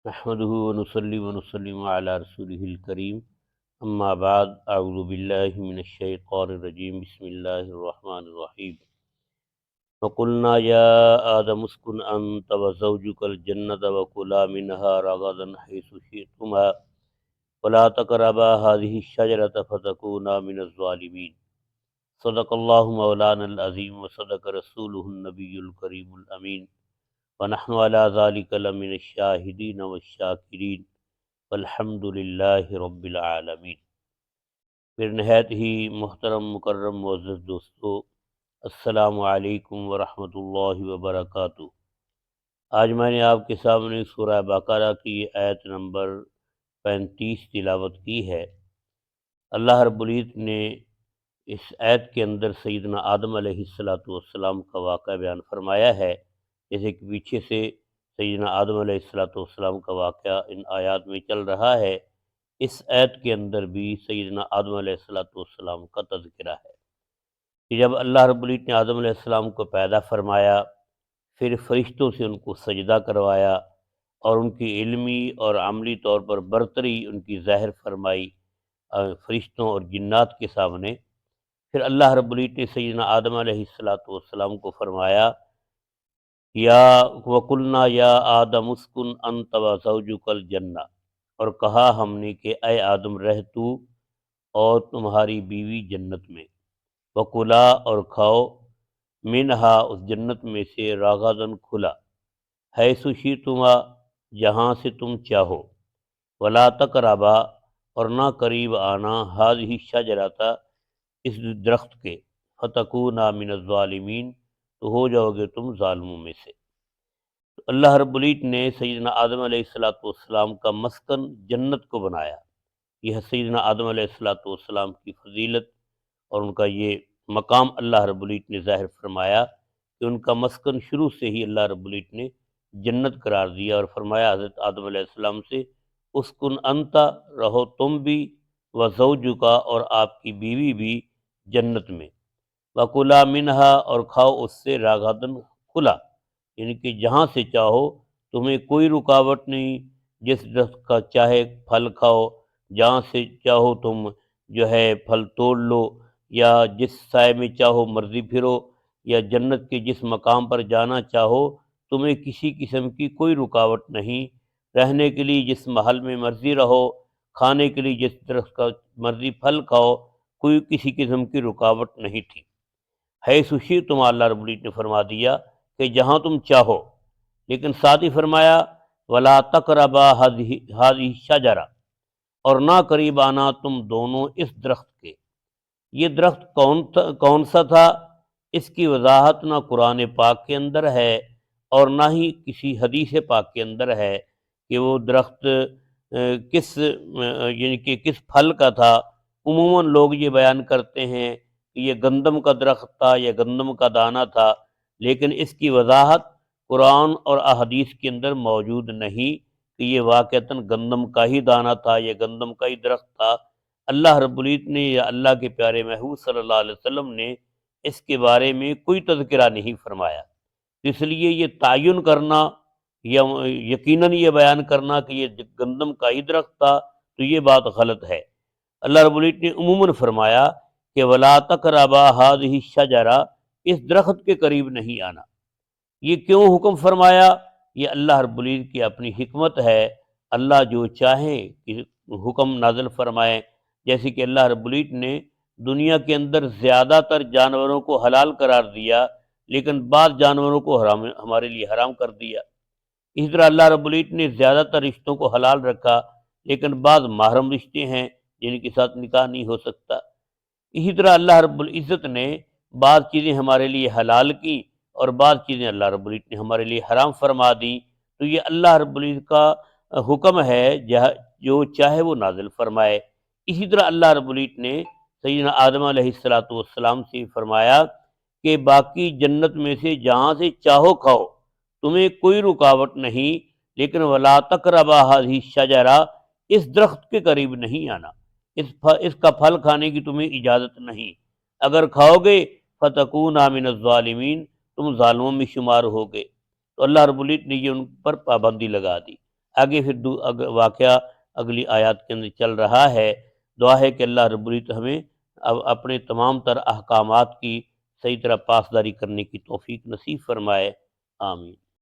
نحمده ونصلي ونسلم على رسوله الكريم اما بعد اعوذ باللہ من الشیطان الرجیم بسم اللہ الرحمن الرحیم وقلنا یا آدم اسکن انت وزوجک الجنة وکلا منها رغدا حیث شئتما ولا تقربا هذه الشجرة فتكونا من الظالمین۔ صدق اللہ مولانا العظیم وصدق رسولہ النبی الکریم الامین ونحن على ذلك لمن الشاہدین والشاکرین والحمد للہ رب العالمین۔ پھر نہایت ہی محترم مکرم معزز دوستو، السلام علیکم ورحمۃ اللہ وبرکاتہ۔ آج میں نے آپ کے سامنے سورہ بقرہ کی آیت نمبر 35 تلاوت کی ہے۔ اللہ رب العزت نے اس آیت کے اندر سیدنا آدم علیہ السلام کا واقعہ بیان فرمایا ہے، جیسے کہ پیچھے سے سیدنا آدم علیہ السلام کا واقعہ ان آیات میں چل رہا ہے، اس آیت کے اندر بھی سیدنا آدم علیہ السلام کا تذکرہ ہے کہ جب اللہ رب العزت نے آدم علیہ السلام کو پیدا فرمایا، پھر فرشتوں سے ان کو سجدہ کروایا اور ان کی علمی اور عملی طور پر برتری ان کی ظاہر فرمائی فرشتوں اور جنات کے سامنے، پھر اللہ رب العزت نے سیدنا آدم علیہ السلام کو فرمایا یا وَقُلْنَا یا آدم اسکن انت وزوجک الجنہ، اور کہا ہم نے کہ اے آدم رہ تو اور تمہاری بیوی جنت میں، وَكُلَا اور کھاؤ، منہا اس جنت میں سے، راغداً کھلا، حیث شئتما جہاں سے تم چاہو، ولا تقربا اور نہ قریب آنا، ہذہ الشجرۃ اس درخت کے، فتکونا من الظالمین تو ہو جاؤ گے تم ظالموں میں سے۔ تو اللہ رب العزت نے سیدنا آدم علیہ السلام کا مسکن جنت کو بنایا۔ یہ سیدنا آدم علیہ السلام کی فضیلت اور ان کا یہ مقام اللہ رب العزت نے ظاہر فرمایا کہ ان کا مسکن شروع سے ہی اللہ رب العزت نے جنت قرار دیا، اور فرمایا حضرت آدم علیہ السلام سے اسکن انتا رہو تم بھی، وزوجکا اور آپ کی بیوی بھی جنت میں، وکلا منہا اور کھاؤ اس سے، راغدن کھلا، یعنی کہ جہاں سے چاہو، تمہیں کوئی رکاوٹ نہیں، جس درخت کا چاہے پھل کھاؤ، جہاں سے چاہو تم جو ہے پھل توڑ لو، یا جس سائے میں چاہو مرضی پھرو، یا جنت کے جس مقام پر جانا چاہو، تمہیں کسی قسم کی کوئی رکاوٹ نہیں، رہنے کے لیے جس محل میں مرضی رہو، کھانے کے لیے جس درخت کا مرضی پھل کھاؤ، کوئی کسی قسم کی رکاوٹ نہیں تھی۔ حیث شئتما اللہ رب العزت نے فرما دیا کہ جہاں تم چاہو، لیکن ساتھ ہی فرمایا ولا تقربا هذه الشجرہ، اور نہ قریب آنا تم دونوں اس درخت کے۔ یہ درخت کون سا تھا؟ اس کی وضاحت نہ قرآن پاک کے اندر ہے اور نہ ہی کسی حدیث پاک کے اندر ہے کہ وہ درخت یعنی کہ کس پھل کا تھا۔ عموماً لوگ یہ بیان کرتے ہیں کہ یہ گندم کا درخت تھا یا گندم کا دانہ تھا، لیکن اس کی وضاحت قرآن اور احادیث کے اندر موجود نہیں کہ یہ واقعتاً گندم کا ہی دانہ تھا یا گندم کا ہی درخت تھا۔ اللہ رب العزت نے یا اللہ کے پیارے محبوب صلی اللہ علیہ وسلم نے اس کے بارے میں کوئی تذکرہ نہیں فرمایا، اس لیے یہ تعین کرنا یا یقیناً یہ بیان کرنا کہ یہ گندم کا ہی درخت تھا تو یہ بات غلط ہے۔ اللہ رب العزت نے عموماً فرمایا کہ ولا تقربا هذه الشجرہ، اس درخت کے قریب نہیں آنا۔ یہ کیوں حکم فرمایا؟ یہ اللہ رب العزت کی اپنی حکمت ہے، اللہ جو چاہے کہ حکم نازل فرمائے، جیسے کہ اللہ رب العزت نے دنیا کے اندر زیادہ تر جانوروں کو حلال قرار دیا، لیکن بعض جانوروں کو ہمارے لیے حرام کر دیا۔ اسی طرح اللہ رب العزت نے زیادہ تر رشتوں کو حلال رکھا، لیکن بعض محرم رشتے ہیں جن کے ساتھ نکاح نہیں ہو سکتا۔ اسی طرح اللہ رب العزت نے بعض چیزیں ہمارے لیے حلال کی اور بعض چیزیں اللہ رب العزت نے ہمارے لیے حرام فرما دی، تو یہ اللہ رب العزت کا حکم ہے، جو چاہے وہ نازل فرمائے۔ اسی طرح اللہ رب العزت نے سیدنا آدم علیہ السلام سے فرمایا کہ باقی جنت میں سے جہاں سے چاہو کھاؤ، تمہیں کوئی رکاوٹ نہیں، لیکن ولا تقربا هذه الشجرہ، اس درخت کے قریب نہیں آنا، اس کا پھل کھانے کی تمہیں اجازت نہیں، اگر کھاؤ گے فتکونا من الظالمین، تم ظالموں میں شمار ہوگے۔ تو اللہ رب العزت نے یہ ان پر پابندی لگا دی۔ آگے پھر واقعہ اگلی آیات کے اندر چل رہا ہے۔ دعا ہے کہ اللہ رب العزت ہمیں اب اپنے تمام تر احکامات کی صحیح طرح پاسداری کرنے کی توفیق نصیب فرمائے، آمین۔